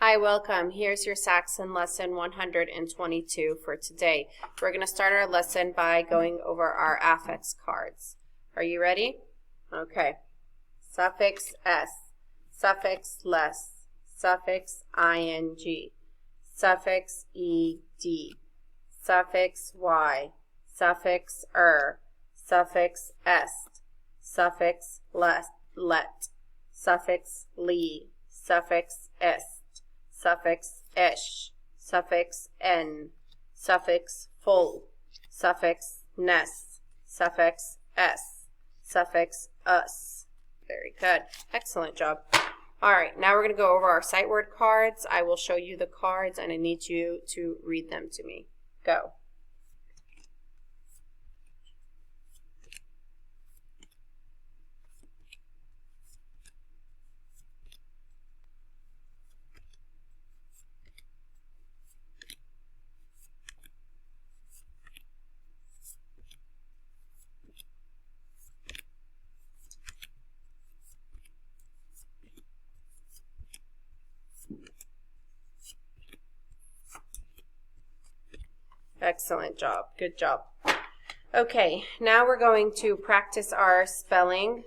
Hi, welcome. Here's your Saxon lesson 122 for today. We're going to start our lesson by going over our affix cards. Are you ready? Okay. Suffix S, suffix less, suffix ing, suffix ed, suffix y, suffix suffix est, suffix let, suffix li, suffix est, suffix esh, suffix n, suffix full, suffix ness, suffix s, suffix us. Very good. Excellent job. All right, now we're going to go over our sight word cards. I will show you the cards and I need you to read them to me. Go. Excellent job. Good job. Okay, now we're going to practice our spelling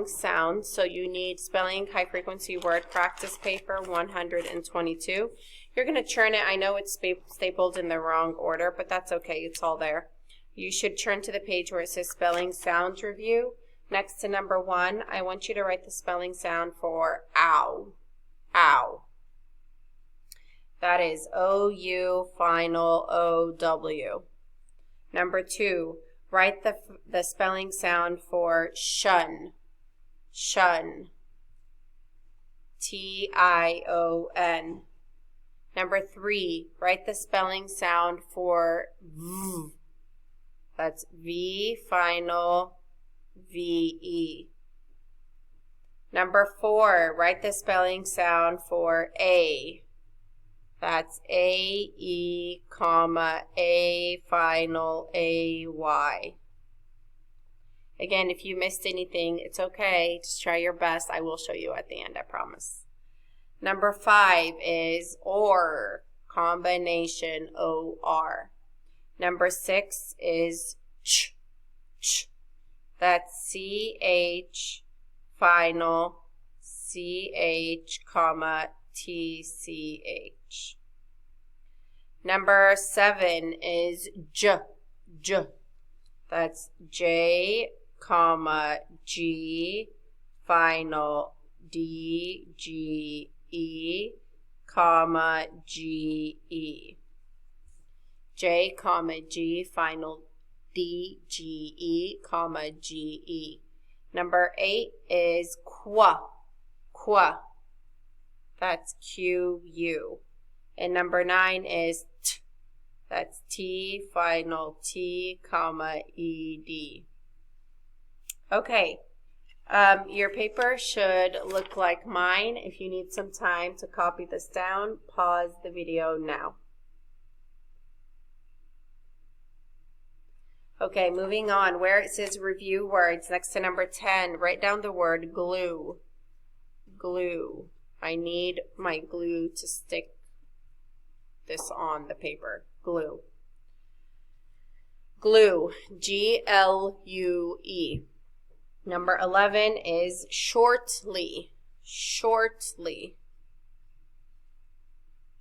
sounds. So you need spelling high frequency word practice paper 122. You're going to turn it. I know it's stapled in the wrong order, but that's okay. It's all there. You should turn to the page where it says spelling sounds review. Next to number 1, I want you to write the spelling sound for ow. Ow. That is O-U, final O-W. Number 2, write the spelling sound for shun. Shun. T-I-O-N. Number 3, write the spelling sound for V. That's V, final, V-E. Number 4, write the spelling sound for A. That's A-E, comma, A, final, A-Y. Again, if you missed anything, it's okay. Just try your best. I will show you at the end, I promise. Number 5 is or, combination, O-R. Number 6 is ch. That's C-H, final, C-H, comma, T-C-H. Number 7 is J. That's J, comma, G, final, D, G, E, comma, G, E. J, comma, G, final, D, G, E, comma, G, E. Number 8 is qua. That's Q-U. And number 9 is T. That's T, final, T, comma, E-D. Okay. Your paper should look like mine. If you need some time to copy this down, pause the video now. Okay, moving on. Where it says review words, next to number 10, write down the word glue. Glue. I need my glue to stick this on the paper. Glue. Glue. G-L-U-E. Number 11 is shortly. Shortly.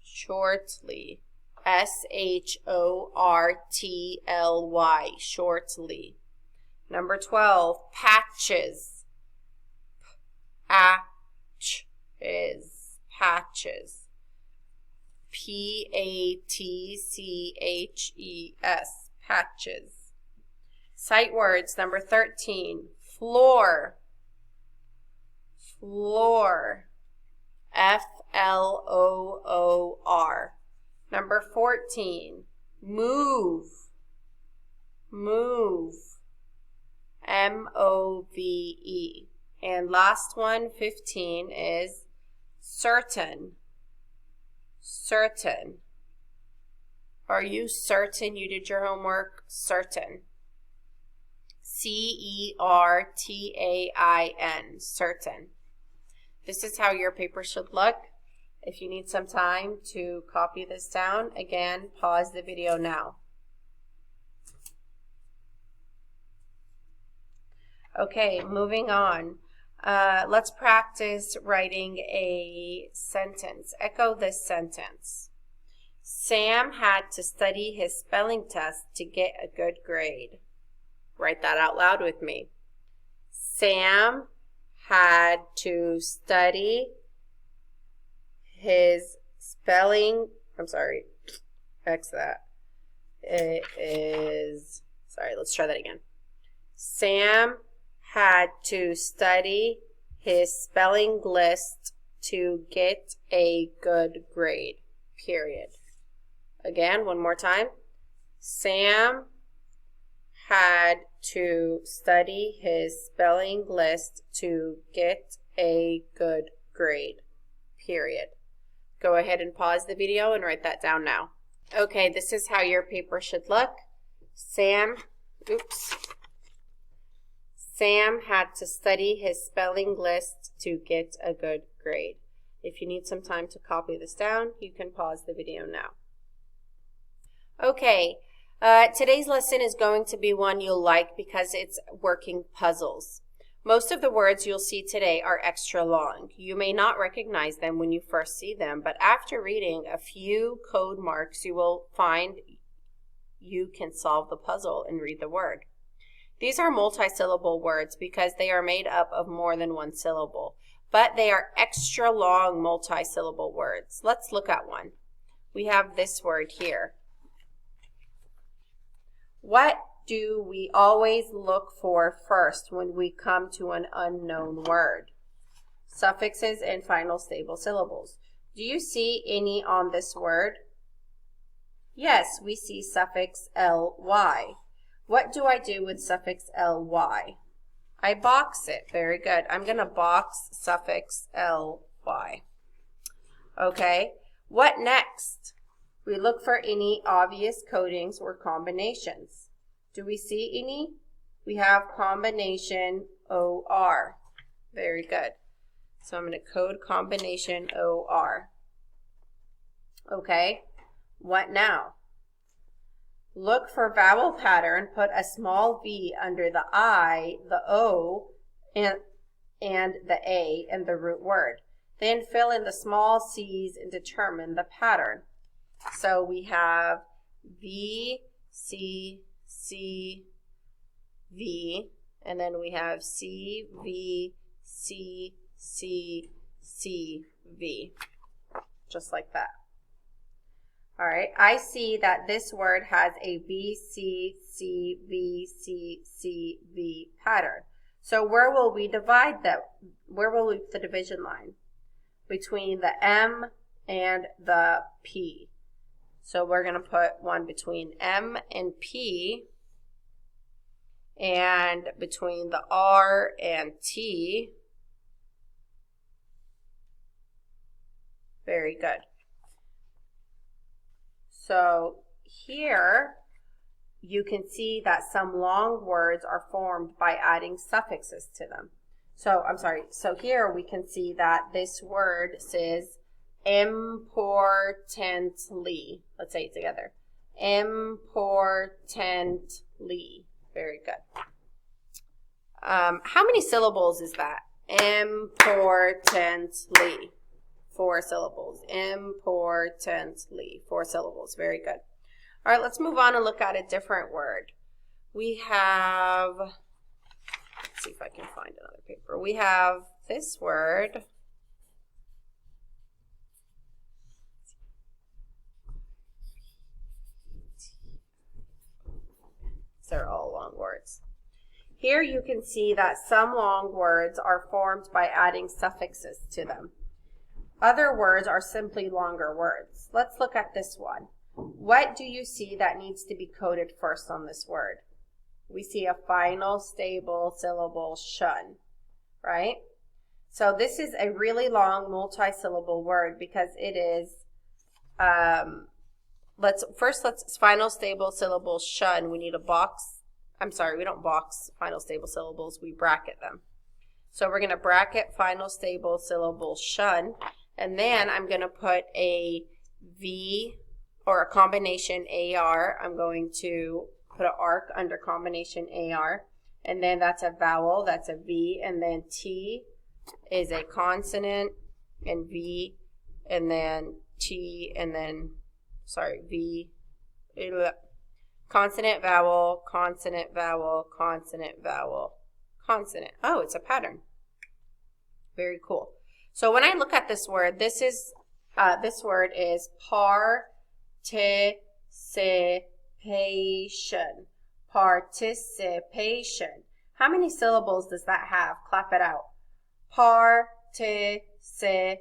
Shortly. S-H-O-R-T-L-Y. Shortly. Number 12, patches. Patches. Patches. P-A-T-C-H-E-S. Patches. Sight words, number 13, floor. Floor. F-L-O-O-R. Number 14, move. Move. M-O-V-E. And last one, 15, is certain. Certain. Are you certain you did your homework? Certain. C-E-R-T-A-I-N. Certain. This is how your paper should look. If you need some time to copy this down, again, pause the video now. Okay, moving on. Let's practice writing a sentence. Echo this sentence. Sam had to study his spelling test to get a good grade. Write that out loud with me. Sam had to study his spelling, X that. It is, let's try that again. Sam had to study his spelling list to get a good grade, period. Again, one more time. Sam had to study his spelling list to get a good grade, period. Go ahead and pause the video and write that down now. Okay, this is how your paper should look. Sam had to study his spelling list to get a good grade. If you need some time to copy this down, you can pause the video now. Okay, today's lesson is going to be one you'll like because it's working puzzles. Most of the words you'll see today are extra long. You may not recognize them when you first see them, but after reading a few code marks, you will find you can solve the puzzle and read the word. These are multi-syllable words because they are made up of more than one syllable, but they are extra long multi-syllable words. Let's look at one. We have this word here. What do we always look for first when we come to an unknown word? Suffixes and final stable syllables. Do you see any on this word? Yes, we see suffix ly. What do I do with suffix ly? I box it. Very good. I'm going to box suffix ly. Okay. What next? We look for any obvious codings or combinations. Do we see any? We have combination OR. Very good. So I'm going to code combination OR. Okay. What now? Look for vowel pattern. Put a small V under the I, the O, and the A and the root word. Then fill in the small C's and determine the pattern. So we have V, C, C, V, and then we have C, V, C, C, C, V. Just like that. All right, I see that this word has a V, C, C, V, C, C, V pattern. So where will we divide that? Where will we put the division line? Between the M and the P. So we're going to put one between M and P and between the R and T. Very good. So here you can see that some long words are formed by adding suffixes to them. So here we can see that this word says importantly. Let's say it together. Importantly. Very good. How many syllables is that? Importantly. 4 syllables. Importantly. 4 syllables. Very good. All right, let's move on and look at a different word. We have, let's see if I can find another paper. We have this word. They're all long words. Here you can see that some long words are formed by adding suffixes to them. Other words are simply longer words. Let's look at this one. What do you see that needs to be coded first on this word? We see a final stable syllable shun, right? So this is a really long multi-syllable word because it is, let's final stable syllable shun. We need a box. I'm sorry, we don't box final stable syllables. We bracket them. So we're going to bracket final stable syllable shun. And then I'm going to put a V or a combination AR. I'm going to put an arc under combination AR. And then that's a vowel, that's a V. And then T is a consonant, and V, and then T, and then, sorry, V, consonant, vowel, consonant, vowel, consonant, vowel, consonant. Oh, it's a pattern. Very cool. So when I look at this word, this word is participation. Participation. How many syllables does that have? Clap it out. Participation.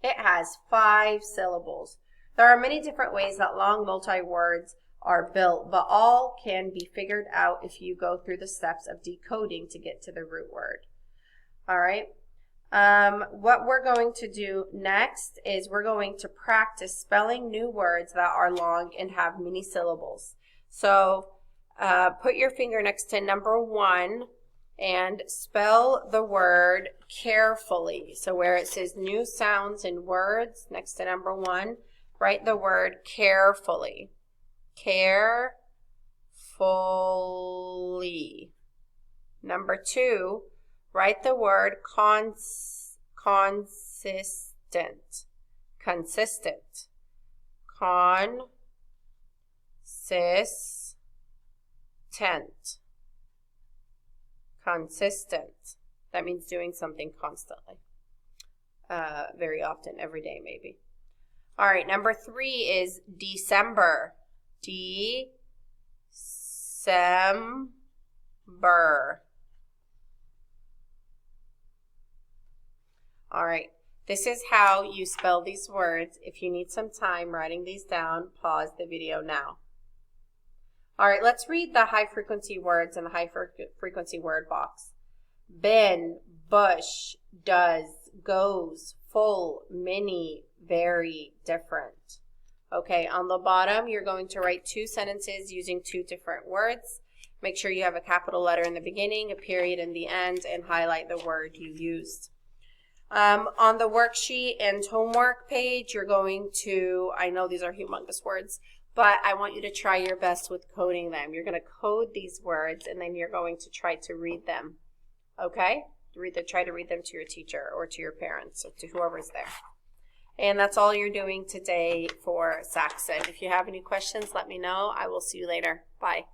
It has 5 syllables. There are many different ways that long multi-words are built, but all can be figured out if you go through the steps of decoding to get to the root word. All right. What we're going to do next is we're going to practice spelling new words that are long and have many syllables. So put your finger next to number 1 and spell the word carefully. So where it says new sounds and words next to number 1, write the word carefully. Carefully. Number 2, write the word consistent. Consistent. Consistent. That means doing something constantly. Very often, every day maybe. All right, number 3 is December. December. All right, this is how you spell these words. If you need some time writing these down, pause the video now. All right, let's read the high frequency words in the high frequency word box. Bin, bush, does, goes, full, many, very, different. Okay, on the bottom, you're going to write 2 sentences using 2 different words. Make sure you have a capital letter in the beginning, a period in the end, and highlight the word you used. On the worksheet and homework page, you're going to, I know these are humongous words, but I want you to try your best with coding them. You're going to code these words, and then you're going to try to read them. Okay? Try to read them to your teacher or to your parents or to whoever's there. And that's all you're doing today for Saxon. If you have any questions, let me know. I will see you later. Bye.